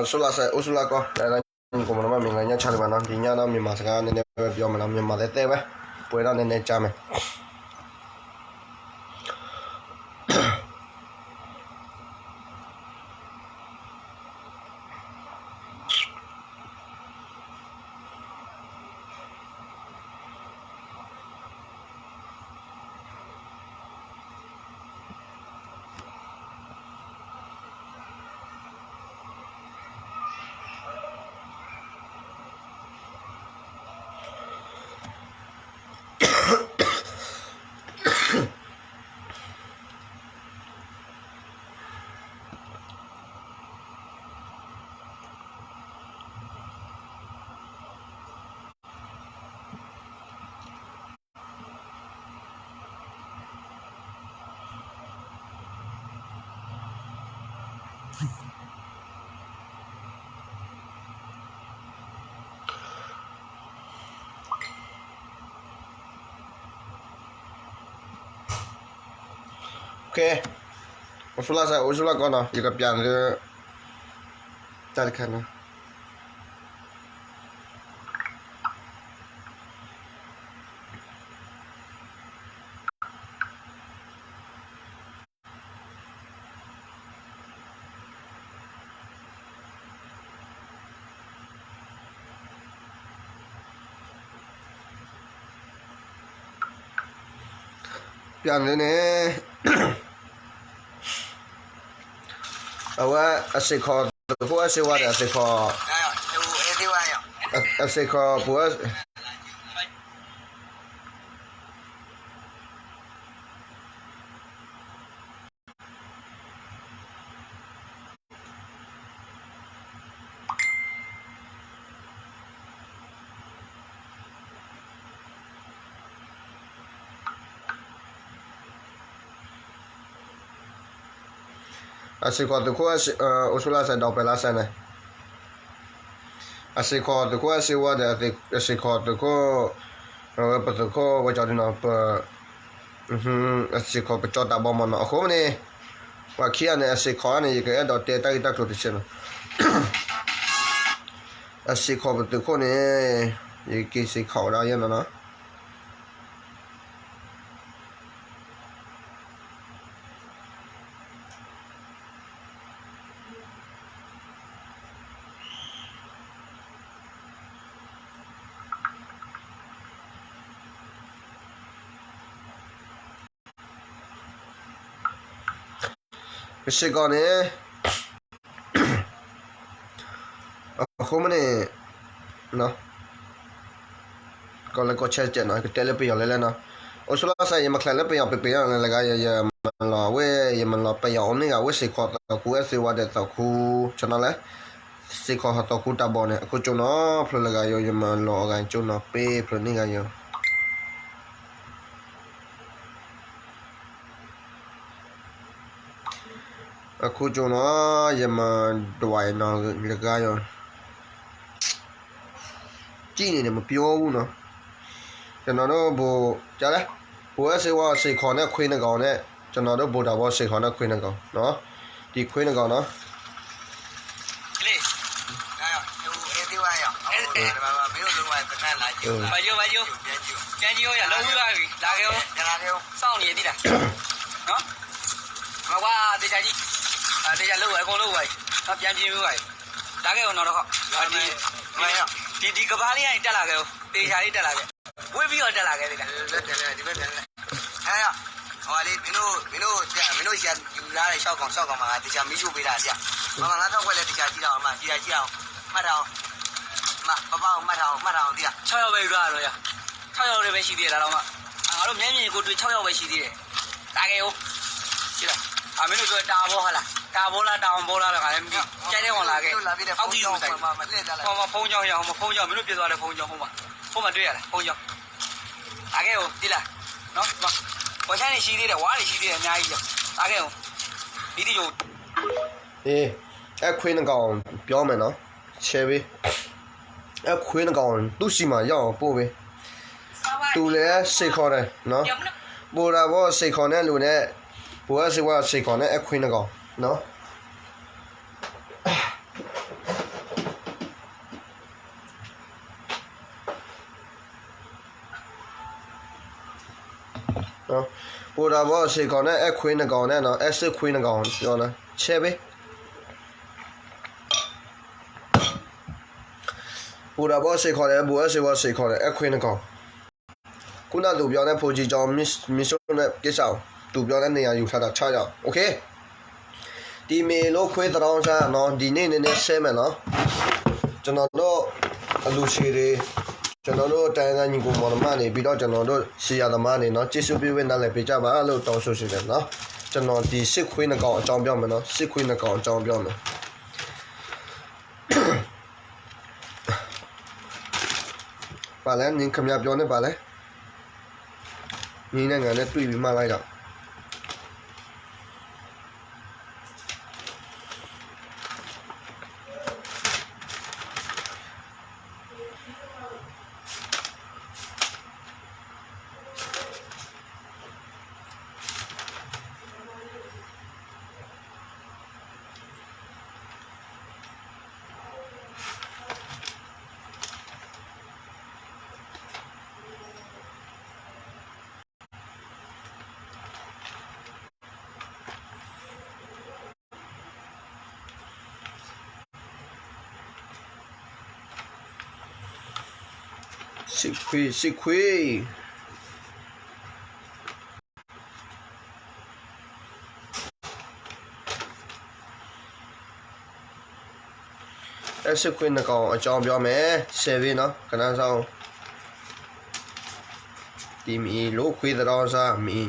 ဆိုလာဆိုင်အိုဆူလာကောလည်းကိုမမမင်္ဂလာညချလိုက်ပါနော်ဒီညတော့မြန်မာစကားနည်းနည်းပဲပြောမလားမြန်မာလည်းတဲပဲပွဲတော့နည်းနည်းကြားမယ်โอเคโอซูลาก่อนเนาะอยู่กับပြန်เลยจัดกันนะပြန်เลยเนี่ยเอาว่าอาศัยคอพวกอาศัยว่าอาศัยคออาศัยคอพวกอาศัยคอตัวพวกอุสุลาใส่ดอกไปละใส่เนี่ยอาศัยคอตัวพวกอาศัยว่าอาศัยคอตัวพวกปตัวพวกว่าจอดเนาะปอาศัยคอไปจอดตาบอมมันเนาะโอ้โหเนี่ยว่าขี้อันเนี่ยอาศัยคอเนี่ยยังไงดอกเตะตะกรุดเช่นอาศัยคอไปตัวพวกเนี่ยยังกี่อาศัยคอได้ยังเนาะไม่ใช่ก่อนเนี่ยโอ้โหมันเนี่ยเนาะก่อนแล้วก็เช็ดเจ็ดหน่อยก็เตะเล็บไปอย่างไรเนาะโอ้สุดท้ายใส่ยังมาแข่งเล็บไปอย่างไปอย่างอะไรก็ยังมันรอเว้ยยังมันรอไปอย่างนี้ก็เว้ยสิขอตัวกูสิว่าเด็ดตัวกูฉะนั้นแหละสิขอตัวกูตาบอลเนี่ยกูจุนเนาะเพลก็ยังมันรอกันจุนเนาะเป้เพลนี่ก็ยังအခုကျွန်တော်ယမန်ဒဝိုင်နော်လကားရောကြည့်နေတယ်မပြောဘူးနော်ကျွန်တော်တို့ဘူကြားလဲဘူအစေဝါစေခေါ်နဲ့ခွေးနှကောင်နဲ့ကျွန်တော်တို့ဘူတာဘောစေခေါ်နဲ့ခွေးနှကောင်နော်ဒီခွေးနှကောင်နော်လေအားရဟိုအေးသေးဝါရအဲ့မင်းတို့လုံးဝကနန်းလာကြည့်ပါကြည့်ပြန်ကြည့်ရလုံးဝပါပြီလာခဲ့အောင်စောင့်နေသေးလားနော်မကွာတေချာကြီးတေချာလုံးဝအကုန်လုံးဝိုင်းတော့ပြန်ပြင်းပြီးဝိုင်းလာခဲ့အောင်တော့ဒီကဘာလေးရင်တက်လာခဲ့တေချာလေးတက်လာခဲ့ဝေးပြီးတော့တက်လာခဲ့ဒီကလက်တယ်ဒီဘက်ပြန်လက်အဲ့ရဟိုလေးမင်းတို့ရှာယူလာတဲ့ရှောက်ကောင်မှာတေချာမီးရှို့ပေးတာကြာမမငါတော့ခွက်လဲတေချာကြည့်တော့အမကြည့်အောင်မှတ်အောင်မပပအောင်မှတ်အောင်ဒီက6ရောက်ပဲယူလာတော့ရ6ရောက်လည်းပဲရှိသေးတယ်လားတော့မငါတို့မျက်မြင်ကိုတွေ့6ရောက်ပဲရှိသေးတယ်လာခဲ့ဦးရှိလားမင်းတို့ပြောတာဘောဟာလားတာဘောလားတောင်ဘောလားတော့ခါလည်းမသိကြိုက်တဲ့ဝင်လာခဲ့အောက်ကြီးကိုဆိုင်မလှည့်တာလားဟောမဖုံးကြောင်ရအောင်မဖုံးကြောင်မင်းတို့ပြသွားတဲ့ဖုံးကြောင်ဟိုမှာတွေ့ရလားဖုံးကြောင်လာခဲ့ဦးဒီလားနော်ဝါချိုင်းနေရှိသေးတယ်ဝါးနေရှိသေးတယ်အများကြီးကြောင်လာခဲ့ဦးဒီတီကိုအေးအခွေးနှကောင်ပြောမယ်နော်ချဲပေးအခွေးနှကောင်သူ့စီမှာရောက်ပို့ပေးသူလည်းစိတ်ခေါ်တယ်နော်ပို့တာဘောစိတ်ခေါ်တဲ့လူနဲ့ဘူအစေဝါစိတ်ခေါ်တဲ့အခွေးနှကောင်နော် နော်ပူတာဘောစေကောင်နဲ့အခွေးနှကောင်နဲ့နော်အစစ်ခွေးနှကောင်ပြောနော်ချဲပေးပူတာဘောစေခေါ်တယ်ဘူအစေဘောစေခေါ်တယ်အခွေးနှကောင်ခုနသူပြောတဲ့ဖိုဂျီကြောင်မစ်ဆိုနဲ့ကိစ္စအောင်သူပြောတဲ့နေရာယူထားတာ6ရောက်โอเคဒီမေလို့ခွေးတောင်းစားနော်ဒီနေ့နည်းနည်းဆဲမယ်နော်ကျွန်တော်တို့အလူရှိတွေကျွန်တော်တို့တိုင်းသားညီကိုမော်လမနေပြီးတော့ကျွန်တော်တို့ရှီယာသမားနေနော်ကျေးဇူးပြုဝင်နားလည်းပေးကြပါလို့တောင်းဆိုရှိတယ်နော်ကျွန်တော်ဒီစစ်ခွေးနှကောင်အကြောင်းပြောမယ်နော်စစ်ခွေးနှကောင်အကြောင်းပြောမယ်ပါလဲနင်ခမရပြောနေပါလဲနင်းနဲ့ငါနဲ့တွေ့ပြီးမှလိုက်တော့စစ်ခွေးအဲ့စစ်ခွေးနှကောင်အကြောင်းပြောမယ်7နော်ခဏဆောင်ဒီမီလို့ခွေးတော်စားမီ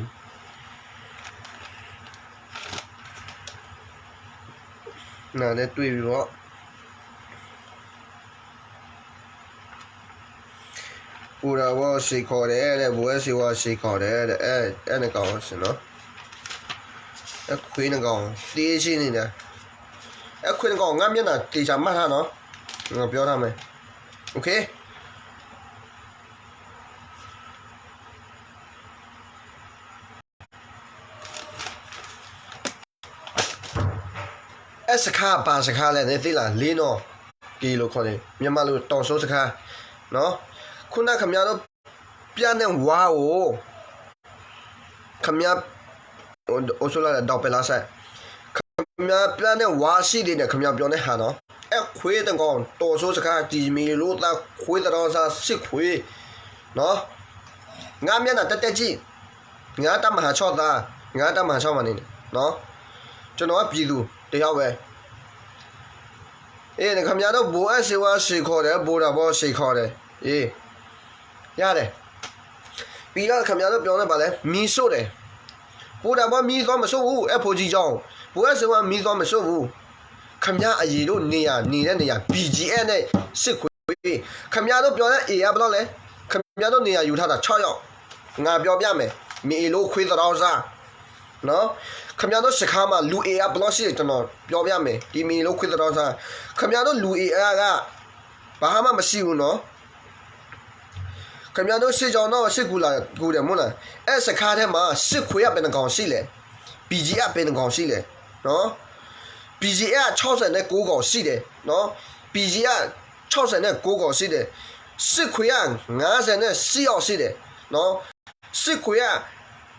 နာနဲ့တွေ့ပြီးတော့ပူတာဘောစီခေါ်တယ်တဲ့ဘွဲစီဝါစီခေါ်တယ်တဲ့အဲ့နှကောင်စနော်အခွေးနှကောင်တေးရှိနေတယ်အခွေးနှကောင်ငါမျက်နှာတေချာမှတ်ထားနော်ငါပြောထားမယ်โอเคအစခါပါစခါလဲနေသိလားလေးနော်ကီလိုခေါ်တယ်မြန်မာလိုတောင်စိုးစခါနော်ခုနခမရတော့ပြတဲ့ဝါကိုခမရအိုဆိုလာတော့ပလာဆိုင်ခမရပြတဲ့ဝါရှိတဲ့ခမရပြောနေဟာနော်အခွေးတကောင်တော်ဆိုးစကားဒီမီလို့တာခွေးတော်စားစစ်ခွေးနော်ငါမျက်နှာတက်တက်ကြည့်ငါတမဟာချော့သားငါတမဟာချော့မနေနော်ကျွန်တော်ကပြည်သူတယောက်ပဲအေးခမရတော့ဘူအစီဝါစီခေါ်တယ်ဘူတာဘောစီခေါ်တယ်အေးရတယ်ပြီးတော့ခင်ဗျားတို့ပြောနေပါလေမီးဆို့တယ်ပူတာဘောမီးသွားမဆို့ဘူးအဖိုကြီးကြောင်းဘူအစဝမီးသွားမဆို့ဘူးခင်ဗျားအကြီးတို့နေတဲ့နေရာ BGA နဲ့စစ်ခွေးခင်ဗျားတို့ပြောတဲ့ A ကဘယ်တော့လဲခင်ဗျားတို့နေရာယူထားတာ6ရောက်ငါပြောပြမယ်မီလို့ခွေးတော်စားနော်ခင်ဗျားတို့စကားမှာလူ A ကဘယ်တော့ရှိကျွန်တော်ပြောပြမယ်ဒီမီလို့ခွေးတော်စားခင်ဗျားတို့လူ A ကဘာမှမရှိဘူးနော်ခင်ဗျားတို့စစ်ကြောင်တော့စစ်ကူလာကူတယ်မဟုတ်လားအဲ့စကားထဲမှာစစ်ခွေးကဘယ်နှကောင်ရှိလဲ BG ကဘယ်နှကောင်ရှိလဲနော် BG က69ကောင်ရှိတယ်နော် BG က69ကောင်ရှိတယ်စစ်ခွေးက54ရောက်ရှိတယ်နော်စစ်ခွေးက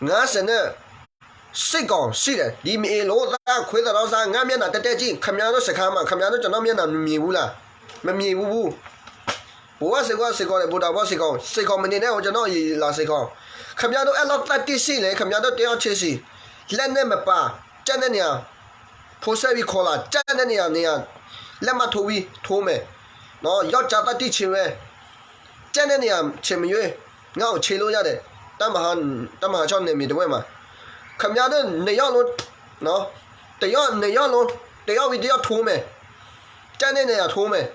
58ကောင်ရှိတယ်ဒီမီလို့သားခွေးတော်စားငါမျက်နှာတက်တက်ကြည့်ခင်ဗျားတို့စကားမှာခင်ဗျားတို့ကျွန်တော်မျက်နှာမမြင်ဘူးလားမမြင်ဘူးဘောစေကောလေဘူတာဘောစေကောမနေနဲ့ကျွန်တော်လာစေကောခမရတို့အဲ့လောက်တက်တိရှိလေခမရတို့တယောက်ချစ်စီလက်နဲ့မပါကြက်တဲ့နေရာဖိုးဆက်ပြီးခေါ်လာကြက်တဲ့နေရာလက်မထိုးပြီးထိုးမယ်နော်ယောက်ျားတက်တိချင်ပဲကြက်တဲ့နေရာချင်မရွေးငါ့ကိုခြေလို့ရတယ်တမဟာ6နေမီတဝဲမှာခမရတို့နေရောက်လို့နော်တယောက်ပြီးတယောက်ထိုးမယ်ကြက်တဲ့နေရာထိုးမယ်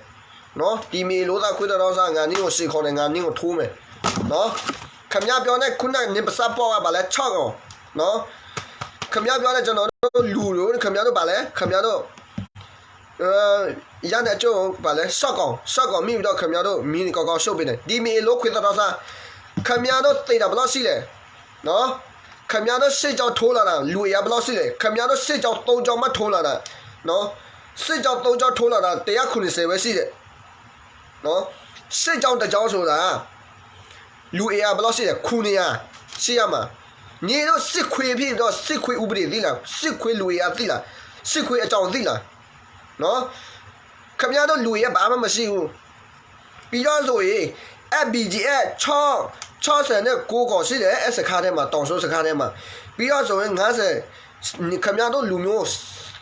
နော်ဒီမီလို့သာခွေးတော်စားငါနင်းကိုစီခေါ်တယ်ငါနင်းကိုထိုးမယ်နော်ခမရပြောတဲ့ခုနနေပစပေါ်ကပါလဲ6ကောင်နော်ခမရပြောတဲ့ကျွန်တော်တို့လူတို့ခမရတို့ပါလဲခမရတို့ရတဲ့ကျုံပါလဲဆော့ကောင်မိတော့ခမရတို့မီကောက်ရှုပ်ပေးတယ်ဒီမီလို့ခွေးတော်စားခမရတို့တိတ်တာဘယ်လောက်ရှိလဲနော်ခမရတို့စစ်ကြောင်ထိုးလာတာလူရဘယ်လောက်ရှိလဲခမရတို့စစ်ကြောင်3ကြောင်မှထိုးလာတာနော်စစ်ကြောင်3ကြောင်ထိုးလာတာ190ပဲရှိတယ်နော်စစ်ကြောင်တကြောင်ဆိုတာလူအေယာဘယ်လောက်ရှိလဲခုနေရရှိရမှာ你都吃亏皮到吃亏无不得地了，吃亏路也地了，吃亏也找地了，喏，看不见都路也把妈妈洗过，比较所谓，BGA 超生的高高是的，是看的嘛，当初是看的嘛，比较所谓俺是，你看不见都路苗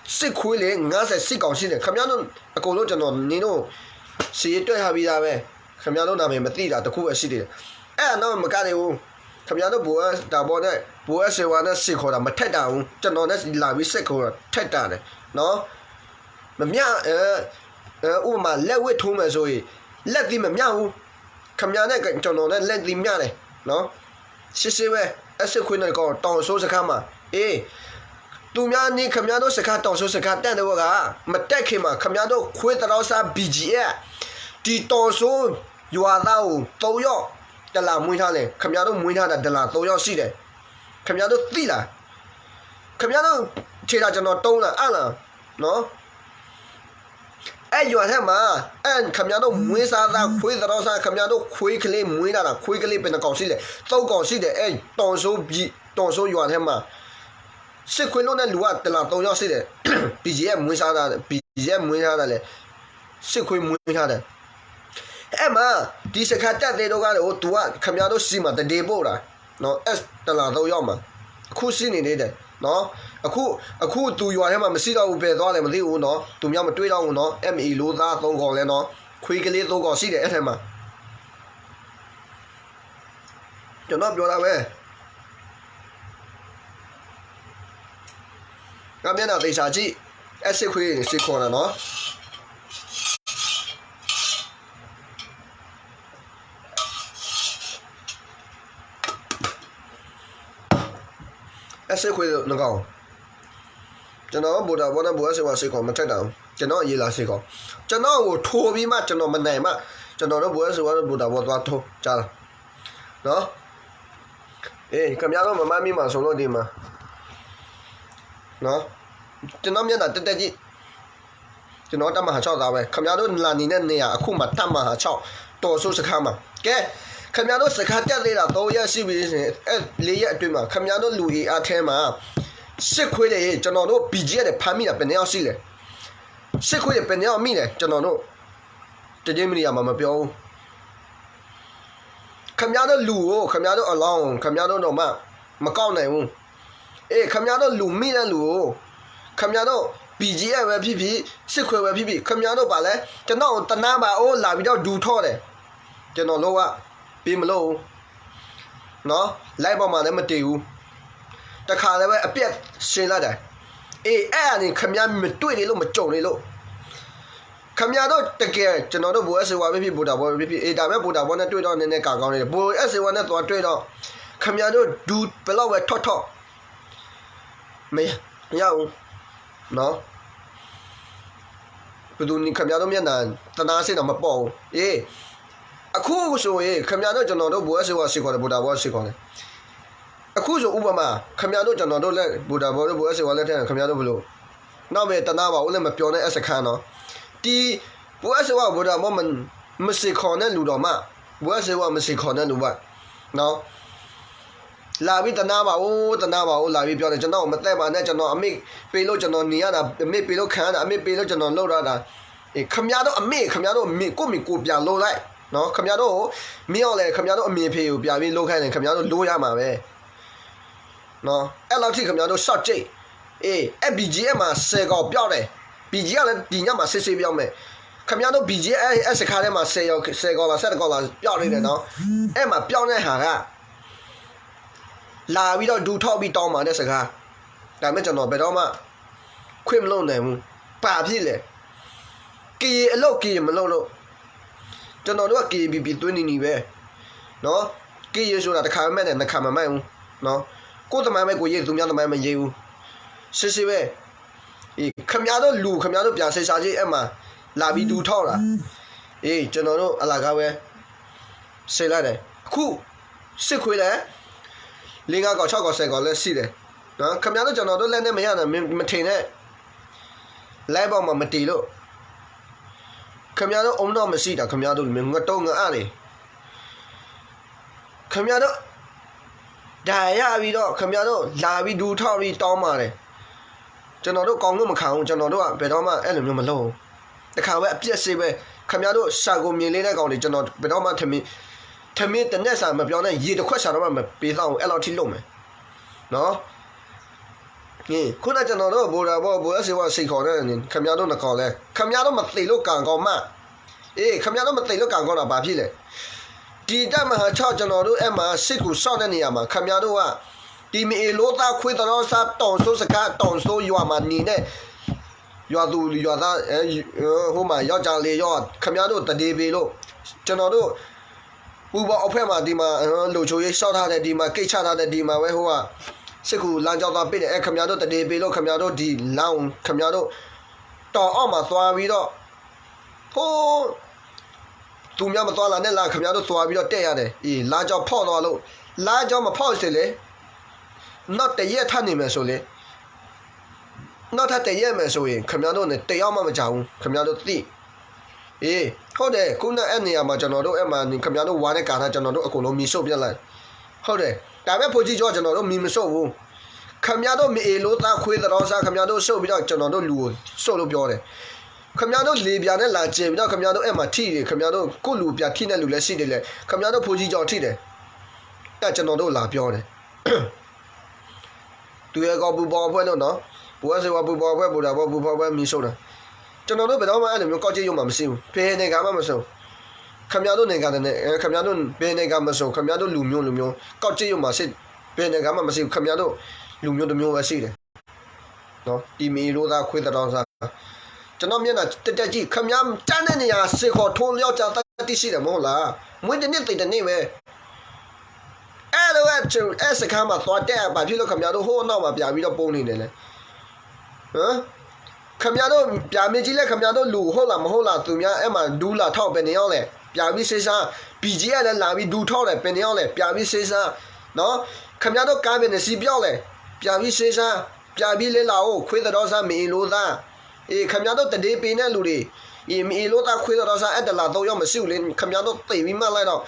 吃亏嘞，俺是吃高是的，看不见都高楼就喏，你都是对下比啥呗，看不见都那边没地了，都苦是的，那没干的哦。他们都不打包的，不是说那吃口的没太大哦，这喏那是拉比吃口太大了，喏，没面我们来回头嘛所以来的没面哦，他们那个这喏那来的面嘞，喏，是喂，吃亏那个当初是看嘛，对面你他们都是看当初是看，但是我个没带开嘛，他们都亏得到啥笔记，的当初有啊那哦都要。แต่ละมวยท่าเลยขมยาต้องมวยท่าแต่ละตัวย่อสิเลยขมยาต้องตีละขมยาต้องเชื่อจะนอนตรงละอ่ะเนาะอยู่แท้มาขมยาต้องมวยซาตาคุยตลอดซาขมยาต้องคุยคลีมวยละคุยคลีเป็นกองสิเลยต้องกองสิเลยตอนสู้บีตอนสู้อยู่แท้มาสิคุยโลนั้นรู้ว่าแต่ละตัวย่อสิเลยปีเจมวยซาตาปีเจมวยซาตาเลยสิคุยมวยท่าเลยมาဒီစခါတက်တဲ့တော့ကတော့ तू ကခမရတော့စီမှာတတေပို့တာเนาะ S တလာတော့ရောက်မှာအခုစီးနေနေတယ်เนาะအခု तू ရွာထဲမှာမရှိတော့ဘူးပဲသွားတယ်မသိဘူးเนาะ तू များမတွေးတော့ဘူးเนาะ ME လို့သား3កော်လဲเนาะခွေးကလေး3កော်ရှိတယ်အဲ့ထဲမှာကျွန်တော်ပြောတာပဲငါမျက်နှာသေချာကြည့် S ခွေးစစ်ခေါ်တာเนาะအဲ့ခွေးငကောင်းကျွန်တော်ဗုဒ္ဓဘောနဲ့ဘုရားစေဝါစေကောမထက်တာကျွန်တော်ရေးလာစေကောကျွန်တော်ကိုထိုးပြီးမှကျွန်တော်မနိုင်မှကျွန်တော်တို့ဘုရားစေဝါဗုဒ္ဓဘောသွားထိုးကြားလားနော်ခင်ဗျားတို့မမမီမှာဆိုလို့ဒီမှာနော်ကျွန်တော်မျက်နှာတက်တက်ကြည့်ကျွန်တော်တမဟာ6သားပဲခင်ဗျားတို့လာနေတဲ့နေရာအခုမှတမဟာ6တော်ဆိုးစခါမှာကဲခင်ဗျားတို့စကားတက်သေးတာ3ရက်ရှိပြီဆိုရင်4ရက်အတွင်းမှာခင်ဗျားတို့လူကြီးအားထဲမှာစစ်ခွေးတွေကျွန်တော်တို့ BG ရဲ့ဖမ်းမိတာဘယ်နှယောက်ရှိလဲစစ်ခွေးတွေဘယ်နှယောက်မိလဲကျွန်တော်တို့တကြိမ်မနေရမှာမပြောဘူးခင်ဗျားတို့လူကိုခင်ဗျားတို့အလောင်းခင်ဗျားတို့တော့မကောက်နိုင်ဘူးခင်ဗျားတို့လူမိတဲ့လူကိုခင်ဗျားတို့ BG ရဲ့ပဲဖြစ်ဖြစ်စစ်ခွေးပဲဖြစ်ဖြစ်ခင်ဗျားတို့ပါလဲကျွန်တော်တနာပါအိုးလာပြီးတော့ဒူထော့တယ်ကျွန်တော်တို့ကပြီးမလို့နော်လိုက်ပေါ်မှာလည်းမတည်ဘူးတခါလည်းပဲအပြက်ရှင်းလိုက်တယ်အဲ့အနေခမရမတွေ့နေလို့မကြုံနေလို့ခမရတော့တကယ်ကျွန်တော်တို့ဘိုးအစေဝါပဲဖြစ်ဘိုးတာဘောပဲဖြစ်ဒါပဲဘိုးတာဘောနဲ့တွေ့တော့နည်းနည်းကောင်းနေတယ်ဘိုးအစေဝါနဲ့သွားတွေ့တော့ခမရတို့ဒူဘယ်လောက်ပဲထော့မရဘူးနော်ဘယ်သူခမရတို့မျက်နှာတနာစိတ်တော့မပေါ့ဘူးအခုဆိုရင်ခင်ဗျားတို့ကျွန်တော်တို့ဘိုးအစေဝါစီခေါ်တယ်ဘုဒ္ဓဘောစီခေါ်တယ်အခုဆိုဥပမာခင်ဗျားတို့ကျွန်တော်တို့လက်ဘုဒ္ဓဘောတို့ဘိုးအစေဝါလက်ထက်ခင်ဗျားတို့ဘလို့နောက်ပဲတနာပါဦးလည်းမပြောနဲ့အစခန်းတော့ဒီဘိုးအစေဝါဘုဒ္ဓဘောမစီခေါ်တဲ့လူတော်မှဘိုးအစေဝါမစီခေါ်တဲ့လူပါနော်လာပြီးတနာပါဦးလာပြီးပြောတယ်ကျွန်တော်မသက်ပါနဲ့ကျွန်တော်အမေပေးလို့ကျွန်တော်နေရတာအမေပေးလို့ခံရတာအမေပေးလို့ကျွန်တော်လှုပ်ရတာခင်ဗျားတို့အမေခင်ဗျားတို့ကိုပြန်လှုပ်လိုက်နော်ခင်ဗျားတို့မင်းအောင်လေခင်ဗျားတို့အမြင်ဖေးကိုပြပြီးလှုပ်ခိုင်းတယ်ခင်ဗျားတို့လိုးရမှာပဲနော်အဲ့လောက်ထိခင်ဗျားတို့ short ကြိတ်BGM မှာ10កောက်ပြောက်တယ် BG ကလည်းဒီညမှာစစ်ပြောက်မယ်ခင်ဗျားတို့ BG အဲ့စခါထဲမှာ10កောက်လား17កောက်လားပြောက်နေတယ်နော်အဲ့မှာပြောက်တဲ့ဟာကလာပြီးတော့ဒူထောက်ပြီးတောင်းပါတဲ့စကားဒါမဲ့ကျွန်တော်ဘယ်တော့မှခွင့်မလုပ်နိုင်ဘူးပါဖြစ်လေကီအလုတ်ကီမလုပ်လို့ကျွန်တော်တို့က KBB တွင်းနေပဲနော်ကေရဆိုတာတစ်ခါမှမဲ့တယ်နှစ်ခါမှမဲ့ဘူးနော်ကိုယ်တမိုင်းမဲ့ကိုရေးသူများတမိုင်းမရေးဘူးစစ်ပဲခမရတို့လူခမရတို့ပြန်ဆေးစားကြီးအဲ့မှာလာပြီးဒူထောက်တာကျွန်တော်တို့အလာကားပဲဆေးလိုက်တယ်အခုစစ်ခွေးတယ်5កောက်6កောက်10កောက်လဲရှိတယ်နော်ခမရတို့ကျွန်တော်တို့လက်နဲ့မရနိုင်မထင်နဲ့လိုက်ပေါက်မှာမတီလို့ခမရတို့အုံတော့မရှိတာခမရတို့ငတုံငအားလေခမရတို့ ဒါရပြီးတော့ခင်ဗျားတို့လာပြီးဒူထောက်ပြီးတောင်းပါတယ်ကျွန်တော်တို့ကောင်းလို့မခံဘူးကျွန်တော်တို့ကဘယ်တော့မှအဲ့လိုမျိုးမလုပ်ဘူးတခါပဲအပြက်စေးပဲခင်ဗျားတို့စာကိုမြင်လေးတဲ့ကောင်တွေကျွန်တော်ဘယ်တော့မှထမင်းတနက်စာမပြောနဲ့ရေတစ်ခွက်စာတော့မှမပေးတော့အဲ့လောက်ထိလုပ်မယ်နော်ခုနကျွန်တော်တို့ဘောရစေဝစိတ်ခေါ်တဲ့ခင်ဗျားတို့နှခေါ်လဲခင်ဗျားတို့မသိလို့ကံကောင်းမှခင်ဗျားတို့မသိလို့ကံကောင်းတာဘာဖြစ်လဲဒီတမဟာ6ကျွန်တော်တို့အဲ့မှာစစ်ကူစောင့်တဲ့နေရာမှာခင်ဗျားတို့ကဒီမီလိုသားခွေးတော်စားတောင်ဆိုးစကားတောင်ဆိုးရွာမှာနေတဲ့ရွာသူရွာသားဟိုမှာယောက်ျားလေးရောခင်ဗျားတို့တတိပေလို့ကျွန်တော်တို့ပူပေါ်အဖက်မှာဒီမှာလူချိုရေးရှောက်ထားတဲ့ဒီမှာကိတ်ချထားတဲ့ဒီမှာပဲဟိုကစစ်ကူလမ်းကြောင်းသားပြည့်တယ်ခင်ဗျားတို့တတိပေလို့ခင်ဗျားတို့ဒီလောင်းခင်ဗျားတို့တောင်အောက်မှာသွားပြီးတော့ဟိုသူများမသွားလာနဲ့လာခင်ဗျားတို့သွားပြီးတော့တက်ရတယ်လာကြောင်ဖောက်သွားလို့လာကြောင်မဖောက်စေလေnot တရက်ထနေမယ်ဆိုလေ not ထတရက်မယ်ဆိုရင်ခင်ဗျားတို့နဲ့တယောက်မှမကြောက်ဘူးခင်ဗျားတို့သိဟုတ်တယ်ခုနအဲ့နေရာမှာကျွန်တော်တို့အဲ့မှာခင်ဗျားတို့ဝါတဲ့ကာထားကျွန်တော်တို့အကုန်လုံးမီဆုပ်ပြက်လိုက်ဟုတ်တယ်ဒါပဲဖိုးကြီးကျော်ကျွန်တော်တို့မီမဆုပ်ဘူးခင်ဗျားတို့မီလို့သားခွေးတော်စားခင်ဗျားတို့ဆုပ်ပြီးတော့ကျွန်တော်တို့လူကိုဆုပ်လို့ပြောတယ်ခင်ဗျားတို့လေပြာနဲ့လာကျင်ပြီးတော့ခင်ဗျားတို့အဲ့မှာထိတယ်ခင်ဗျားတို့ကိုလူပြထိတဲ့လူလည်းရှိတယ်လေခင်ဗျားတို့ဖိုးကြီးကျော်ထိတယ်အဲ့ကျွန်တော်တို့လာပြောတယ်သူရဲ့ကောပူပေါ်ဖွဲ့လို့နော်ဘူအစေဝပူပေါ်ဖွဲ့ပူတာပေါ်ပူပေါ်ဖွဲ့မီဆုပ်တာကျွန်တော်တို့ဘယ်တော့မှအဲ့လိုမျိုးကောက်ကြည့်ရုံမှမရှိဘူးဖေးနေကမှမဆုံးခင်ဗျားတို့နေကတဲ့ခင်ဗျားတို့ဘယ်နေကမဆုံးခင်ဗျားတို့လူမျိုးကောက်ကြည့်ရုံမှစစ်ဘယ်နေကမှမရှိဘူးခင်ဗျားတို့လူမျိုးတစ်မျိုးပဲရှိတယ်နော်ဒီမီလိုသားခွေးတောင်စားကျွန်တော်မျက်နှာတက်ကြည့်ခင်ဗျားတန်းတဲ့နေရာစစ်ခေါ်ထုံးလျောက်ကြတတ်ရှိတယ်မဟုတ်လားမွေးတဲ့နေ့တိတ်တဲ့နေ့ပဲအဲ့လိုအဲ့စကားမှာသွားတဲ့ဘာဖြစ်လို့ခင်ဗျားတို့ဟိုးနောက်မှာပြပြီးတော့ပုံနေတယ်လေခင်ဗျားတို့ပြာမင်းကြီးလဲခင်ဗျားတို့လူဟုတ်လားမဟုတ်လားသူများအဲ့မှာဒူးလာထောက်ပဲနေရောက်လဲပြာပြီးစေးစားဘီကြီးကလည်းလာပြီးဒူးထောက်တယ်ပဲနေရောက်လဲပြာပြီးစေးစားနော်ခင်ဗျားတို့ကားပဲနေစီပြောက်လဲပြာပြီးစေးစားပြာပြီးလဲလာဦးခွေးတော်စားမီလိုသားခင်ဗျားတို့တတိပေးတဲ့လူတွေမီလိုသားခွေးတော်စားအဲ့တလာတော့ရောက်မရှိဘူးလေခင်ဗျားတို့သိပြီးမှလိုက်တော့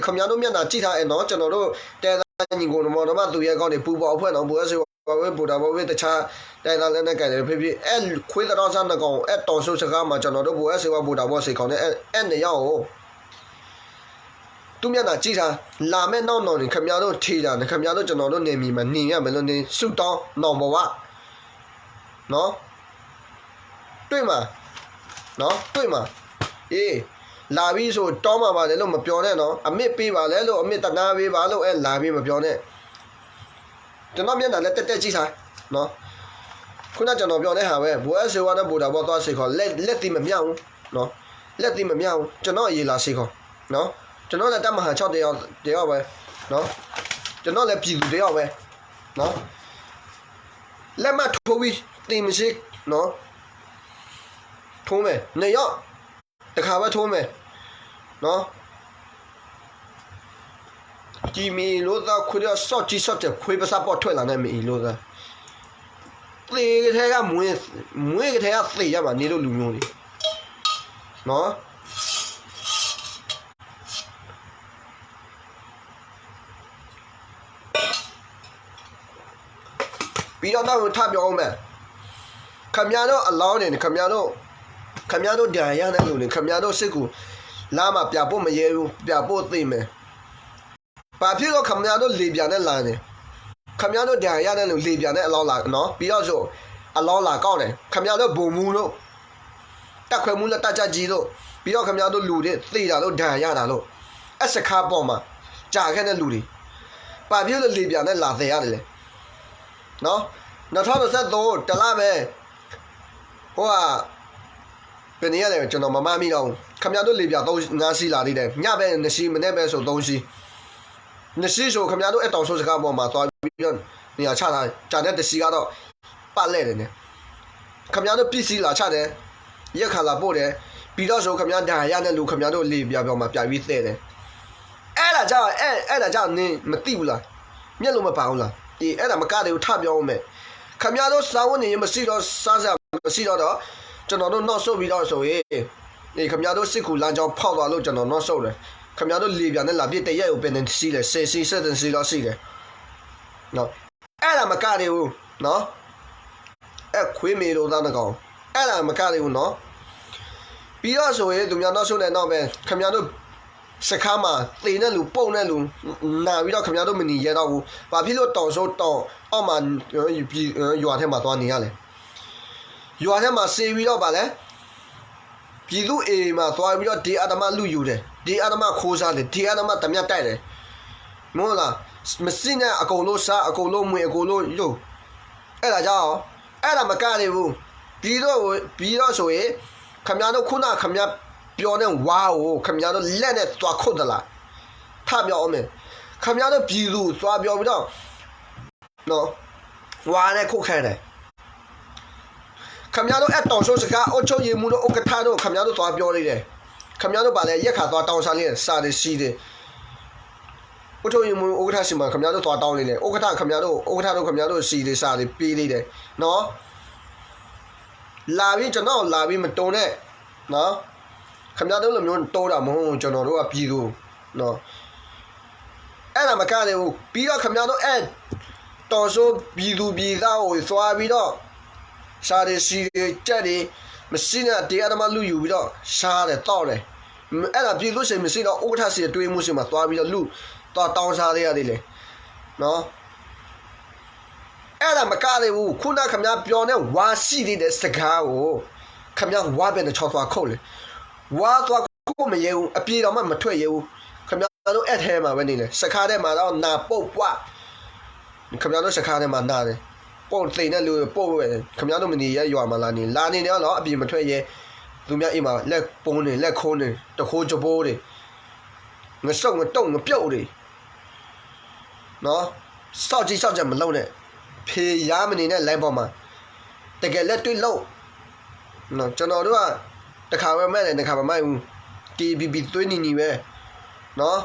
ခင်ဗျားတို့မျက်နှာကြည့်ထားအဲ့နော်ကျွန်တော်တို့တဲသားညီကိုမော်တော်မသူရဲ့ကောင်းနေပူပေါ်အဖွဲ့တော့ဘူအစေဝဲဘူတာဘောဝဲတခြားတိုင်လာလည်းနဲ့ကြိုင်တယ်ဖြစ်အဲ့ခွေးတော်စားနှကောင်အဲ့တော်ဆုစကားမှာကျွန်တော်တို့ဘူအစေဝဘူတာဘောစိတ်ခေါင်းနဲ့အဲ့နေရောက်သူမျက်နှာကြည့်ထားလာမဲ့နောက်နေခင်ဗျားတို့ထေးတာခင်ဗျားတို့ကျွန်တော်တို့နေမီမှာနေရမယ်လို့နေစုတောင်းနောင်ဘဝနော်တွေ့မှာနော်တွေ့မှာလာပြီးဆိုတောင်းမှာပါလေလို့မပြောနဲ့နော်အမစ်ပေးပါလေလို့အမစ်တနာပေးပါလို့လာပြီးမပြောနဲ့ကျွန်တော်မျက်နှာလည်းတက်ကြည့်ထားနော်ခုနကျွန်တော်ပြောတဲ့ဟာပဲဘူအစေဝါနဲ့ဘူတာဘောသွားစိတ်ခေါ်လက်တိမမြောက်ဘူးနော်လက်တိမမြောက်ဘူးကျွန်တော်အရေးလာစိတ်ခေါ်နော်ကျွန်တော်လည်းတမဟာ6တယောက်ပဲနော်ကျွန်တော်လည်းပြည်သူတယောက်ပဲနော်လက်မထိုးပြီးတင်မရှိနော်ထိုးမယ်နေရောက်တခါပဲထိုးမယ်နော်ဒီမီလို့သာခွေးရဆော့ကြည့်ဆော့တဲ့ခွေးပစားပေါ်ထွက်လာနေမီလို့သာသေကလေးကမွေးကလေးကသေရမှာနေလို့လူမျိုးတွေနော်ပြီးတော့ထပ်ပြောအောင်မယ်ခင်ဗျားတို့အလောင်းနေခင်ဗျားတို့ဒဏ်ရတဲ့လူတွေခင်ဗျားတို့စစ်ကူလာမှာပြဖို့မရဲဘူးပြဖို့သိမယ်ဘာဖြစ်လို့ခင်ဗျားတို့လေပြန်နဲ့လာနေခင်ဗျားတို့ဒဏ်ရတဲ့လူလေပြန်နဲ့အလောင်းလာနော်ပြီးတော့ဆိုအလောင်းလာကောက်တယ်ခင်ဗျားတို့ဘုံမူလို့တက်ခွဲမှုလက်တက်ကြကြီးလို့ပြီးတော့ခင်ဗျားတို့လူတွေသိတာလို့ဒဏ်ရတာလို့အစခါပေါ်မှာကြာခဲ့တဲ့လူတွေဘာဖြစ်လို့လေပြန်နဲ့လာသေးရတယ်လဲနော်2023တလားပဲဟိုကဘယ်နေရလဲကျွန်တော်မမမိတော့ခင်ဗျားတို့လေပြ3-5စီးလာသေးတယ်ညပဲ2စီးမနေ့ပဲဆို3စီး2စီးဆိုခင်ဗျားတို့အတောင်ဆိုးစကားပေါ်မှာသွားပြီးတော့နေရာချထားကြာတဲ့2စီးကတော့ပတ်လဲတယ်နဲ့ခင်ဗျားတို့ပစ္စည်းလာချတယ်ရက်ခါလာပို့တယ်ပြီးတော့ဆိုခင်ဗျားဒဏ်ရတဲ့လူခင်ဗျားတို့လေပြပြောမှာပြပြီးသဲတယ်အဲ့ဒါကြောင့်နင်းမသိဘူးလားမျက်လုံးမပါဘူးလားအဲ့ဒါမကတယ်ကိုထပြောအောင်မယ်ခင်ဗျားတို့စာဝန်နေမရှိတော့စားစရာမရှိတော့ကျွန်တော်တို့နောက်ဆုတ်ပြီးတော့ဆိုရင်ခင်ဗျားတို့စစ်ကူလမ်းကြောင်းဖောက်သွားလို့ကျွန်တော်နောက်ဆုတ်တယ်ခင်ဗျားတို့လေပြန်နဲ့လာပြစ်တရက်ကိုပင်နေစီးတယ်10စီး17စီးတော့ရှိတယ် နော်အဲ့ဒါမကသေးဘူးနော်အဲ့ခွေးမေလို့သားတကောင်အဲ့ဒါမကသေးဘူးနော်ပြီးတော့ဆိုရင်သူများနောက်ဆုံးတဲ့နောက်ပဲခင်ဗျားတို့စခါမှာသေတဲ့လူပုံတဲ့လူနာပြီးတော့ခင်ဗျားတို့မနေရတော့ဘူးဘာဖြစ်လို့တောင်ဆိုးတောင်အောက်မှာရွာထဲမှာသွားနေရလဲရွာထဲမှာစေပြီးတော့ဗာလဲပြည်သူအေမှာသွားပြီးတော့ဒီအာတမလူယူတယ်ဒီအာတမခိုးစားတယ်ဒီအာတမတမြတ်တိုက်တယ်မဟုတ်လားမစင်းနဲ့အကုန်လုံးစားအကုန်လုံးမွေအကုန်လုံးယူအဲ့ဒါကြောင့်အဲ့ဒါမကသေးဘူးပြီးတော့ဆိုရင်ခင်ဗျားတို့ခုနခင်ဗျားပြောတဲ့ဝါကိုခင်ဗျားတို့လက်နဲ့သွားခုတ်သလားထပြောအောင်မယ်ခင်ဗျားတို့ပြည်သူသွားပြောပြီးတော့နော်ဝါနဲ့ခုတ်ခဲတယ်ခင်ဗျားတို့အဲ့တောင်ဆိုးစကားအုတ်ချုပ်ရည်မှုတို့ဥက္ကဋ္ဌတို့ခင်ဗျားတို့သွားပြောလိုက်တယ်ခင်ဗျားတို့ပါလေရက်ခါသွားတောင်းစားလေးစာတွေစီးတယ်အုတ်ချုပ်ရည်မှုဥက္ကဋ္ဌစီမှာခင်ဗျားတို့သွားတောင်းလိုက်တယ်ဥက္ကဋ္ဌခင်ဗျားတို့ခင်ဗျားတို့စီးတယ်စာတွေပေးလိုက်တယ်နော်လာပြီးကျွန်တော်လာပြီးမတုံနဲ့နော်ခင်ဗျားတို့လိုမျိုးတိုးတာမဟုတ်ကျွန်တော်တို့ကပြည်သူနော်အဲ့ဒါမကလည်းဘူးပြီးတော့ခင်ဗျားတို့အဲ့တော်ဆိုပြည်သူပြည်သားကိုသွားပြီးတော့ရှားတယ်စီတယ်ကြက်တယ်မရှိနဲ့တရားဓမ္မလူယူပြီးတော့ရှားတယ်တောက်တယ်အဲ့ဒါပြည်သူစိတ်မရှိတော့ဥက္ကဋ္ဌစီတွေးမှုစီမှာသွားပြီးတော့လူတော့တောင်းစားရရတယ်လေနော်အဲ့ဒါမကလည်းဘူးခုနခင်ဗျားပြောနေဝါရှိတဲ့စကားကိုခင်ဗျားဝါပဲနဲ့ချောက်သွားခုတ်လေဝါသွားခုတ်မရဲဘူးအပြေတော်မှမထွက်ရဲဘူးခင်ဗျားတို့အဲ့ထဲမှာပဲနေလေစကားထဲမှာတော့နာပုတ်ပွားခင်ဗျားတို့စကားထဲမှာနာတယ်ပုတ်သိနေလို့ပုတ်ပဲခင်ဗျားတို့မနေရရွာမှာလာနေတော့အပြေမထွက်ရဲသူများအိမ်မှာလက်ပုံးနေလက်ခိုးနေတခိုးကြပိုးတွေငစုံငတုံငပြုတ်တွေနော်စောက်ကြမလုံးနဲ့ဖေးရမနေနဲ့လိုက်ပေါ်မှာတကယ်လက်တွေ့လို့နော်ကျွန်တော်တို့ကတခါပဲမဲ့တယ်တခါမမိုက်ဘူး TBB သွေးနီပဲနော်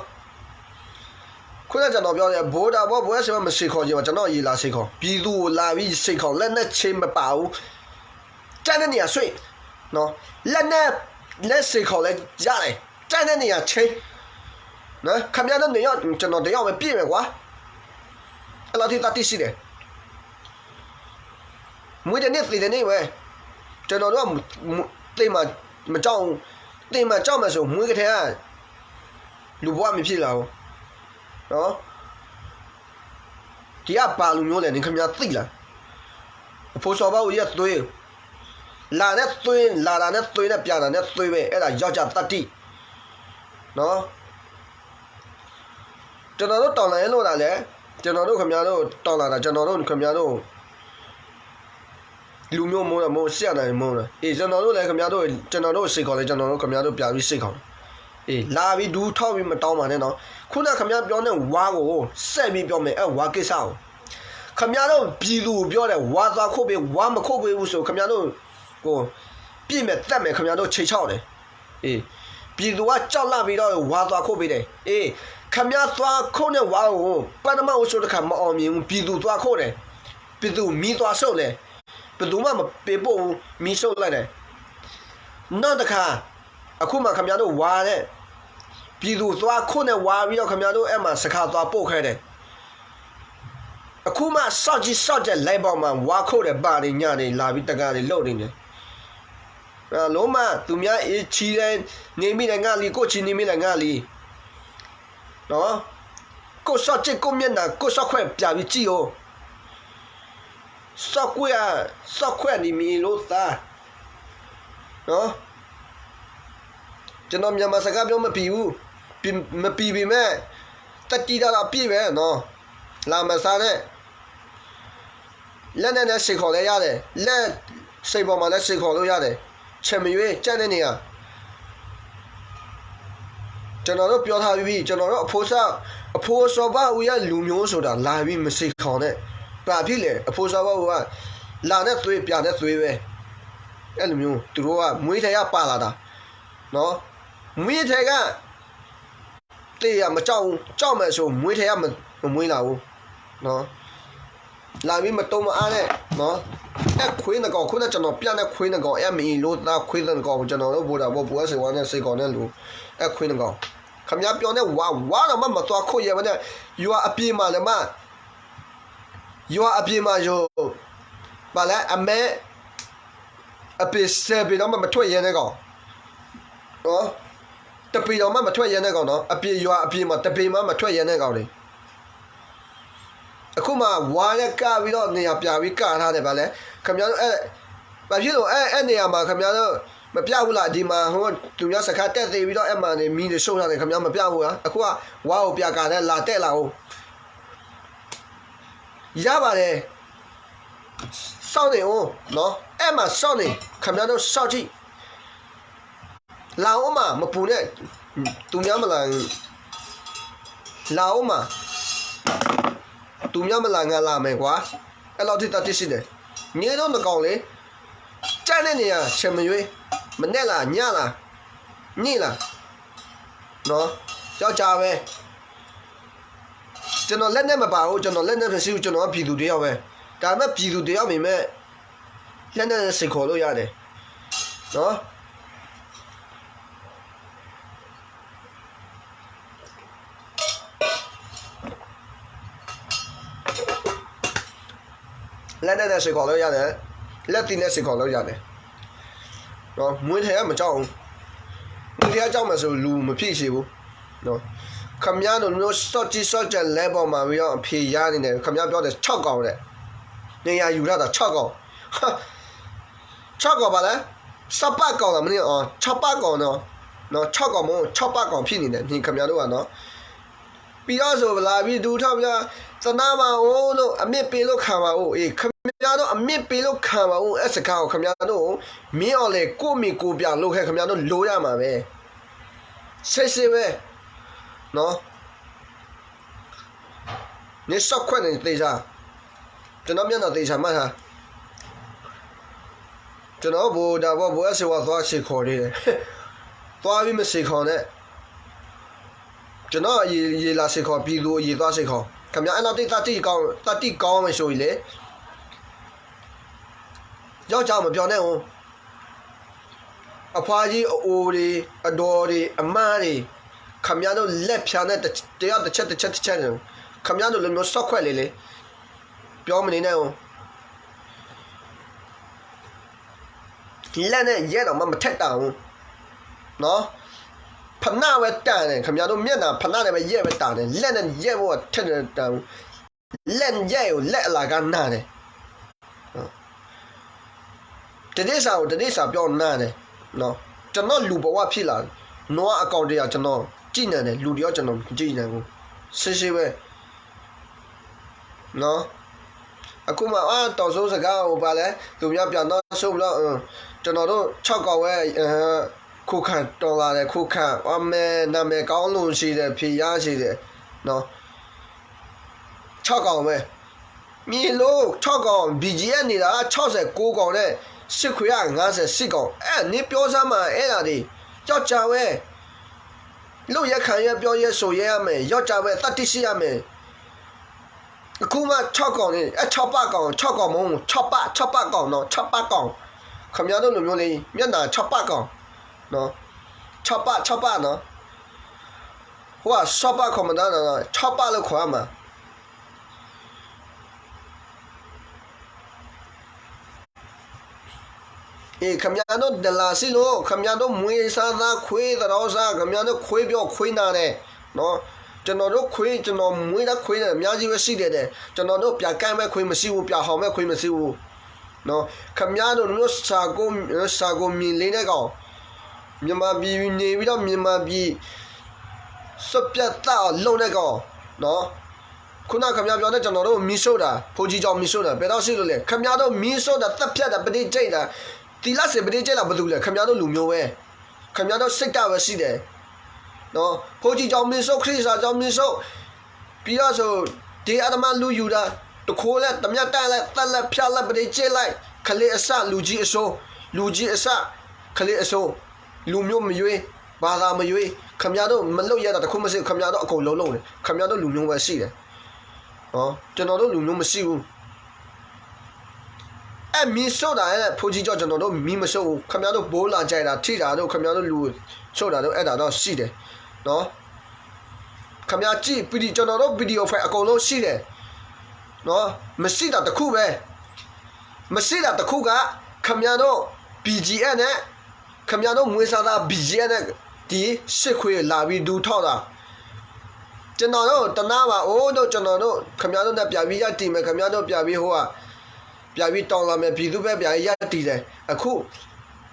ခုနကကျွန်တော်ပြောတယ်ဘိုးတာဘောဘွဲဆင်မစိခေါ်ကြပါကျွန်တော်ရေးလာစိခေါ်ပြည်သူကိုလာပြီးစိခေါ်လက်နဲ့ချင်းမပါဘူးကျန်တဲ့နေရာဆွေးနော်လက်စိခေါ်လဲရတယ်ကျန်တဲ့နေရာချင်းနော်ခမရတဲ့နေရာကျွန်တော်တရားပဲပြည့်မယ်ကွာအဲ့လိုတိတိရှိတယ်မွေးတဲ့နေ့သေတဲ့နေ့ပဲကျွန်တော်တို့ကတိမ်မှာမကြောက်တိမ်မှာကြောက်မှဆိုမွေးကလေးကလူဘဝမဖြစ်လာဘူးနော်ဒီကပါလူမျိုးလည်းနေခင်ဗျာသိလားအဖိုးစော်ဘာကိုရက်သွေးလာနဲ့သွေးလာတာနဲ့သွေးနဲ့ပြတာနဲ့သွေးပဲအဲ့ဒါယောက်ျားတတိနော်ကျွန်တော်တို့တောင်းလာရင်လို့လားလေကျွန်တော်တို့ခင်ဗျားတို့တောင်းလာတာကျွန်တော်တို့ခင်ဗျားတို့လူမျိုးမိုးတော့မိုးဆက်နိုင်မိုးလားအေးကျွန်တော်တို့လည်းခင်ဗျားတို့ကျွန်တော်တို့စိတ်ခေါ်လဲကျွန်တော်တို့ခင်ဗျားတို့ပြပြီးစိတ်ခေါ်အေးလာပြီးဒူးထောက်ပြီးမတောင်းပါနဲ့နော်ခုနခင်ဗျားပြောတဲ့ဝါကိုဆက်ပြီးပြောမယ်အဲ့ဝါကိစ္စကိုခင်ဗျားတို့ပြည်သူပြောတယ်ဝါသွားခုတ်ပြီးဝါမခုတ်ပြီးဘူးဆိုခင်ဗျားတို့ကိုပြည့်မဲ့တက်မဲ့ခင်ဗျားတို့ချိန်ချောက်တယ်အေးပြည်သူကကြောက်လာပြီးတော့ဝါသွားခုတ်ပြီးတယ်အေးခင်ဗျားသွားခုတ်တဲ့ဝါကိုပထမအဆိုတခါမအောင်မြင်ဘူးပြည်သူသွားခုတ်တယ်ပြည်သူမီးသွားဆုပ်တယ်ဘယ်သူမှမပေးဖို့မီးဆုပ်လိုက်တယ်နောက်တစ်ခါအခုမှခင်ဗျားတို့ဝါတဲ့ပြည်သူသွားခုနဲ့ဝါပြီးတော့ခင်ဗျားတို့အဲ့မှာစခါသွားပို့ခဲ့တယ်အခုမှစောက်ကြလိုက်ပေါက်မှာဝါခုတ်တဲ့ပါတွေညတွေလာပြီးတကားတွေလှုပ်နေတယ်လုံးမသူများအေးချီတယ်နေမိတယ်ငါလီကိုချီနေမိတယ်ငါလီနော်ကိုစောက်ကြကိုမျက်နှာကိုစောက်ခွဲပြပြီးကြည့်ရောစောက်ခွဲနေမီလို့သားနော်ကျွန်တော်မြန်မာစကားပြောမပြီးဘူးမပြီးပြီမဲ့တက်တီတာပြည့်ပဲနော်လာမစားနဲ့လက်နဲ့စိတ်ခေါ်လဲရတယ်လက်စိတ်ပေါ်မှာလည်းစိတ်ခေါ်လို့ရတယ်ချက်မရွေးကြက်တဲ့နေရာကျွန်တော်တို့ပြောထားပြီးကျွန်တော်တို့အဖိုးစောဘဦးရလူမျိုးဆိုတာလာပြီးမစိတ်ခေါ်နဲ့ဘာဖြစ်လဲအဖိုးစောဘဦးကလာနဲ့သွေးပြနဲ့သွေးပဲအဲ့လိုမျိုးသူတို့ကမွေးထဲကပါလာတာနော်မွေးထဲကတေးရမကြောက်ဘူးကြောက်မယ်ဆိုမွေးထဲကမမွေးလာဘူးနော်လာပြီးမတုံးမအားနဲ့နော်အဲ့ခွေးငကောင်ခုနကကျွန်တော်ပြတဲ့ခွေးငကောင်အဲ့မီလို့သားခွေးငကောင်ကျွန်တော်တို့ဘောတာဘောပူအစေဝါနဲ့စိတ်ကောင်နဲ့လူအဲ့ခွေးငကောင်ခမများပြောနေဝါတော့မသွားခွေရမနဲ့ယူအပြေးမှလည်းမ ရွာအပြင်မှာရောဗာလဲအမဲအပစ်ဆယ်ပြီးတော့မထွက်ရဲတဲ့ကောင်နော်တပီတော့မထွက်ရဲတဲ့ကောင်နော်အပြေရွာအပြေမှာတပီမှမထွက်ရဲတဲ့ကောင်လေအခုမှဝါရကပြီးတော့နေရာပြပြီးကထားတယ်ဗာလဲခင်ဗျားတို့ဘာဖြစ်လို့အဲ့နေရာမှာခင်ဗျားတို့မပြဘူးလားဒီမှာဟိုသူများစကားတက်သေးပြီးတော့အဲ့မှာနေမီးတွေရှုံးရတယ်ခင်ဗျားမပြဘူးလားအခုကဝါကိုပြကာတယ်လာတက်လာဦးရပါတယ်စောင့်နေဦးနော်အဲ့မှာစောင့်နေခင်ဗျားတို့စောင့်ကြည့်လာဦးမှာမပူနဲ့သူများမလာလာဦးမှာသူများမလာငါလာမယ်ကွာအဲ့လောက်ထိတတ်ရှိတယ်နေတော့မကောင်းလေကြိုက်တဲ့နေရာချက်မရွေးမနဲ့လားညလားညိလားနော်ကြောက်ကြပဲကျွန်တော်လက်နဲ့မပါဘူးကျွန်တော်လက်နဲ့မရှိဘူးကျွန်တော်ပြည်သူတယောက်ပဲဒါပေမဲ့ပြည်သူတယောက်မြင်မဲ့လက်နဲ့စိတ်ခေါ်လို့ရတယ်နော်လက်နဲ့စိတ်ခေါ်လို့ရတယ်လက်တီနဲ့စိတ်ခေါ်လို့ရတယ်နော်မွေးထဲကမကြောက်ဘူးမွေးထဲကကြောက်မှဆိုလူမဖြစ်ရှိဘူးနော်ခမည်းတော်မျိုးစော့ကြီးစော့ကြလဲပေါ်မှာပြီးတော့အဖေရနေတယ်ခမည်းပြောတယ်6កောင်တဲ့နေရာယူရတာ6កောင်6កောင်ပါလဲစပတ်កောင်လားမင်း6ပတ်កောင်နော်6កောင်မို့6ပတ်កောင်ဖြစ်နေတယ်ခမည်းတော်ကနော်ပြီးတော့ဆိုလာပြီးဒူထောက်ပြသနာမအောင်လို့အမြင့်ပေးလို့ခံပါဦးအေးခမည်းတော်အမြင့်ပေးလို့ခံပါဦးအဲ့စကားကိုခမည်းတော်မင်းအောင်လေကိုမိကိုပြလို့ခဲ့ခမည်းတော်လိုရမှာပဲစစ်ပဲနော်နေစောက်ခွက်နေသေးစားကျွန်တော်မျက်နှာသေးစားမှတ်ထားကျွန်တော်ဘောဒါဘောအစေဝါသွားစီခေါ်နေတယ်သွားပြီးမစီခေါ်နဲ့ကျွန်တော်ရေလာစီခေါ်ပြီးလို့ရေသွားစီခေါ်ခင်ဗျာအဲ့တော့တတိကောင်းမယ်ဆိုရင်လေယောက်ျားမပြောနဲ့ဟုတ်အဖွားကြီးအိုတွေအတော်တွေအမန်းတွေခမရတို့လက်ဖြာနဲ့တရားတစ်ချက်ခမရတို့လည်းမျိုးစောက်ခွက်လေပြောမနေနဲ့ဟုတ်လက်နဲ့ရဲတော့မထက်တာဟုတ်နော်ဖနာပဲတန်တယ်ခမရတို့မျက်နှာဖနာနဲ့ပဲရဲပဲတန်တယ်လက်နဲ့ရဲဘောထက်တယ်တန်လက်ရဲကိုလက်အလာကနားတယ်တတိစာကိုတတိစာပြောနားတယ်နော်ကျွန်တော်လူဘဝဖြစ်လာနွားအကောင့်တွေကကျွန်တော်ကြည့်နေတယ်လူတယောက်ကျွန်တော်ကြည့်နေဘူးရှင်းပဲနော်အခုမှတော်စိုးစကားဟိုပါလဲသူများပြန်တော့ဆုပ်လို့ကျွန်တော်တို့6កောက်ဝဲခုခံတော်လာတယ်ခုခံအမေနာမည်ကောင်းလို့ရှိတယ်ဖြေရရှိတယ်နော်6កောက်ပဲမြေလို့6កောက် BGN နေတာ69កောက်နဲ့စစ်ခွေရ58កောက်နေပြောစမ်းမှာအဲ့ဒါတွေကြောက်ကြဝဲလို့ရခံရပြောရဲဆိုရဲရမယ်ရောက်ကြပဲတတိရှိရမယ်အခုမှ6កောင်နေ6ပတ်កောင်6កောင်မုံ6ပတ်កောင်နော်6ပတ်កောင်ခမရတို့လိုမျိုးလေးမျက်နှာ6ပတ်កောင်နော်6ပတ်နော်ဟိုက6ပတ်ခေါ်မတာနော်6ပတ်လို့ခေါ်ရမှာခမရတို့ဒလာစီလို့ခမရတို့မွေးစားသားခွေးတော်စားခမရတို့ခွေးပြောခွေးနာတယ်နော်ကျွန်တော်တို့ခွေးကျွန်တော်မွေးတဲ့ခွေးနဲ့အများကြီးပဲရှိတယ်ကျွန်တော်တို့ပြကမ်းမဲ့ခွေးမရှိဘူးပြဟောင်မဲ့ခွေးမရှိဘူးနော်ခမရတို့မျိုးစာကိုမြင်လေးတဲ့ကောင်မြန်မာပြည်နေပြီးတော့မြန်မာပြည်စွပ်ပြတ်တော့လုံတဲ့ကောင်နော်ခုနခမရပြောတဲ့ကျွန်တော်တို့မီဆိုးတာဖိုးကြီးကြောင့်မီဆိုးတာဘယ်တော့ရှိလို့လဲခမရတို့မီဆိုးတာတက်ဖြတ်တာပဋိကျိတ်တာတီလာစေပဋိကျိတ်လာဘာလို့လဲခမရတို့လူမျိုးပဲခမရတို့စိတ်ဓာတ်ပဲရှိတယ်နော်ဖိုးကြီးကြောင့်မင်းဆိုခရစ်စာကြောင့်မင်းဆိုပြီးတော့ဆိုဒီအဒမလူယူတာတခိုးလက်တမြတ်တန်လက်တက်လက်ဖြတ်လက်ပဋိကျိတ်လိုက်ခလေးအစလူကြီးအစိုးခလေးအစိုးလူမျိုးမရွေးဘာသာမရွေးခမရတို့မလုပ်ရတာတခုမရှိခမရတို့အကုန်လုံးတယ်ခမရတို့လူမျိုးပဲရှိတယ်နော်ကျွန်တော်တို့လူမျိုးမရှိဘူးမီဆိုတာရဲ့ဖိုးကြီးကြောင့်ကျွန်တော်တို့မီမဆိုးဘူးခမရတို့ဘိုးလာကြိုက်တာထိတာတို့ခမရတို့လူဆိုတာတို့အဲ့ဒါတော့ရှိတယ်နော်ခမရကြည့်ဗီဒီကျွန်တော်တို့ဗီဒီယိုဖိုင်အကုန်လုံးရှိတယ် နော်မရှိတာတခုပဲမရှိတာတခုကခမရတို့ BGN နဲ့ခမရတို့ငွေစားတာ BGN နဲ့ဒီစစ်ခွေလာပြီးဒူထောက်တာကျွန်တော်တို့တနာပါအိုးတို့ကျွန်တော်တို့ခမရတို့နဲ့ပြပြီးရတည်မယ်ခမရတို့ပြပြီးဟိုကပြပြီးတောင်းလာမယ်ပြည်သူပဲပြရတည်တယ်အခု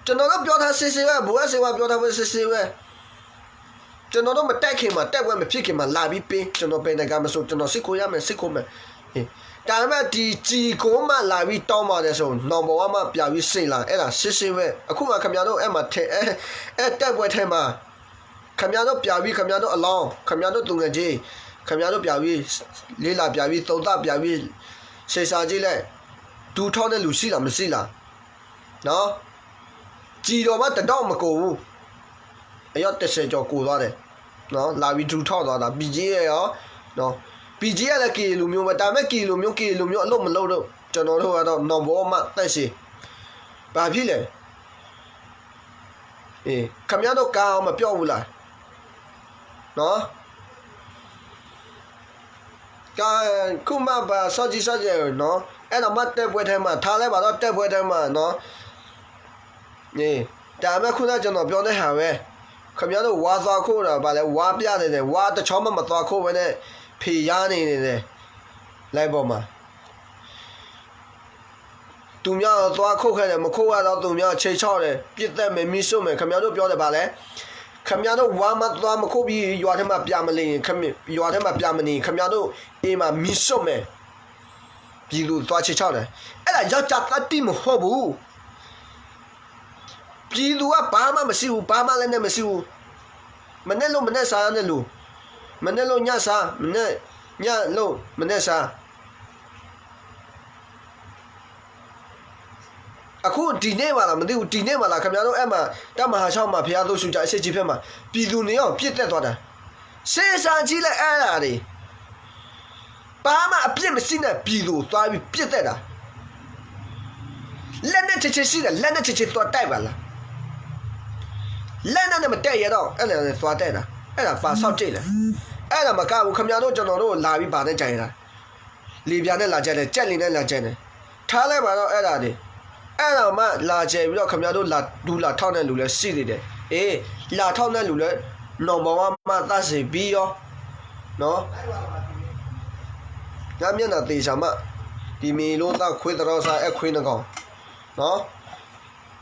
ကျွန်တော်တို့ပြောထားစစ်စစ်ပဲဘူအစေဝပြောထားဖို့စစ်စစ်ပဲကျွန်တော်တို့မတက်ခင်မှာတက်ပွဲမဖြစ်ခင်မှာလာပြီးပေးကျွန်တော်ပဲနေကမဆိုကျွန်တော်စစ်ကိုရမယ်စစ်ကိုမယ်ဒါပေမဲ့ဒီကြီးကိုမှလာပြီးတောင်းပါတယ်ဆိုနော်ဘောကမှပြပြီးစိတ်လာအဲ့ဒါစစ်စစ်ပဲအခုမှခင်ဗျားတို့အဲ့မှာထဲအဲ့တက်ပွဲထဲမှာခင်ဗျားတို့ပြပြီးခင်ဗျားတို့အလောင်းခင်ဗျားတို့တုံငယ်ကြီးခင်ဗျားတို့ပြပြီးလေးလာပြပြီးသုံးသပြပြီးစေစာကြီးလဲဒူထောင်းတဲ့လူရှိလားမရှိလားနော်ကြီးတော်မှတတော့မကိုဘူးအရော30ကျော်ကိုသွားတယ်နော်လာပြီးဒူထောက်သွားတာ BG ရဲ့ရောနော် BG ရဲ့လည်း KE လူမျိုးပဲဒါပေမဲ့ KE လူမျိုးအလုပ်မလုပ်တော့ကျွန်တော်တို့ကတော့နော်ဘောမှတက်ရှိဘာဖြစ်လဲခမရတို့ကားအောင်မပြောဘူးလားနော်ကာခုမှပါစောကြီးနော်အဲ့တော့မတက်ပွဲထဲမှာထားလိုက်ပါတော့တက်ပွဲထဲမှာနော်ဒါမဲ့ခုနကျွန်တော်ပြောတဲ့ဟာပဲခမရတို့ဝါသွားခိုးတာဗာလဲဝါပြနေတယ်ဝါတချောင်းမသွားခိုးဘဲနဲ့ဖေရနေတယ်လိုက်ပေါ်မှာသူများသွားခုတ်ခဲ့တယ်မခုတ်ရတော့သူများချိန်ချောက်တယ်ပြစ်သက်မယ်မိစုမယ်ခမရတို့ပြောတယ်ဗာလဲခမရတို့ဝါမသွားမခုတ်ပြီးရွာထဲမှာပြမနေရွာထဲမှာပြမနေခမရတို့အိမ်မှာမိစုမယ်ပြည်သူသွားချိန်ချောက်တယ်အဲ့ဒါယောက်ျားတတ်တိမဟုတ်ဘူးပြည်သူကဘာမှမရှိဘူးဘာမှလည်းနဲ့မရှိဘူးမနဲ့လို့မနဲ့စားနဲ့လို့မနဲ့လို့ညစားမနဲ့ညလို့မနဲ့စားအခုဒီနေ့ပါလားမသိဘူးဒီနေ့ပါလားခင်ဗျားတို့အဲ့မှာတမဟာချောင်းမှာဖျားလို့ရှူကြအစစ်ကြီးဖက်မှာပြည်သူနေအောင်ပြစ်တက်သွားတာစေစာကြီးလည်းအဲ့ဒါတွေဘာမှအပြစ်မရှိတဲ့ပြည်သူသွားပြီးပြစ်တက်တာလက်နဲ့ချစ်ရှိတယ်လက်နဲ့ချစ်သွားတိုက်ပါလားလက်နဲ့မတက်ရတော့အဲ့ဒါသွားတက်တာအဲ့ဒါပါဆောက်ကြည့်လေအဲ့ဒါမကဘူးခင်ဗျားတို့ကျွန်တော်တို့လာပြီးပါနဲ့ကြိုင်တာလေပြာနဲ့လာကြတယ်ကြက်လီနဲ့လာကြတယ်ထားလိုက်ပါတော့အဲ့ဒါတွေအဲ့တော့မှလာကြပြီးတော့ခင်ဗျားတို့လာဒူလာထောက်တဲ့လူလည်းရှိနေတယ်အေးလာထောက်တဲ့လူလည်းနော်ဘောမှသတ်စီပြီးရောနော်ညမျက်နှာတေချာမှဒီမီလို့တော့ခွေးတော်စားအခွေးနှကောင်နော်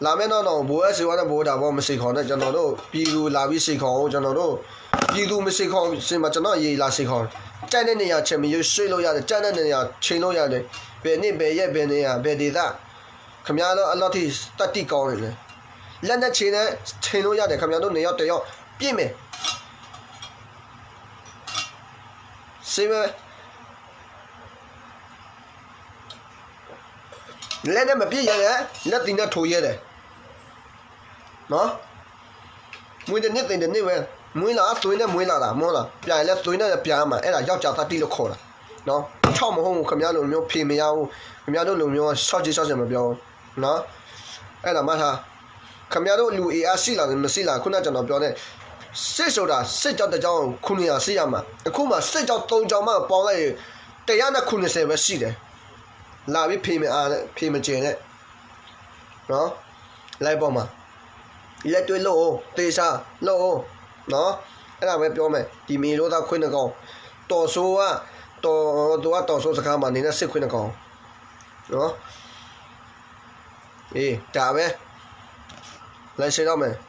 လာမယ်တော့ဘိုးအစီဝါနဲ့ဘိုးတာဘောမရှိခေါ်နဲ့ကျွန်တော်တို့ပြည်သူလာပြီးစီခေါ်အောင်ကျွန်တော်တို့ပြည်သူမရှိခေါ်စင်မှာကျွန်တော်ရေးလာစီခေါ်ကြိုက်တဲ့နေရာချိန်မရွှေ့လို့ရတယ်ကြိုက်တဲ့နေရာချိန်လို့ရတယ်ဘယ်နေ့ဘယ်ရက်ဘယ်နေရာဘယ်ဒေသခင်ဗျားတို့အလော့ထိတတိကောင်းနေတယ်လက်နဲ့ချိန်နဲ့ချိန်လို့ရတယ်ခင်ဗျားတို့နေရောက်တရောက်ပြည့်မယ်စေးပဲလက်နဲ့မပြည့်ရတဲ့လက်တင်နဲ့ထိုးရတယ်နော်မွေးတဲ့နေ့တင်တဲ့နေ့ပဲမွေးလာသွေးနဲ့မွေးလာတာမောလားပြိုင်လဲသွေးနဲ့ပြားမှာအဲ့ဒါယောက်ျားတတိလို့ခေါ်တာနော်ချောက်မဟုတ်ဘူးခင်ဗျားလိုမျိုးဖေမရဘူးခင်ဗျားတို့လိုမျိုးရှော့ကြီးရှော့စင်မပြောဘူးနော်အဲ့ဒါမှထားခင်ဗျားတို့လူ AR ရှိလာတယ်မရှိလာခုနကျွန်တော်ပြောတဲ့စစ်ဆိုတာစစ်ကြောက်တဲ့ကြောင်း900ရှိရမှာအခုမှစစ်ကြောက်3ကြောင်းမှပေါင်းလိုက်190ပဲရှိတယ်လာပြီးဖေမအားဖေမကျင်နဲ့နော်လိုက်ပေါ်မှာလက်တွေးလို့တေးစားလို့နော်အဲ့ဒါပဲပြောမယ်ဒီမီလို့တော့ခွင်းနှကောင်တော်ဆိုးကတော်ဆိုးစကားမှနေတဲ့စစ်ခွင်းနှကောင်နော်အေးဒါပဲလိုက်ရှင်းတော့မယ်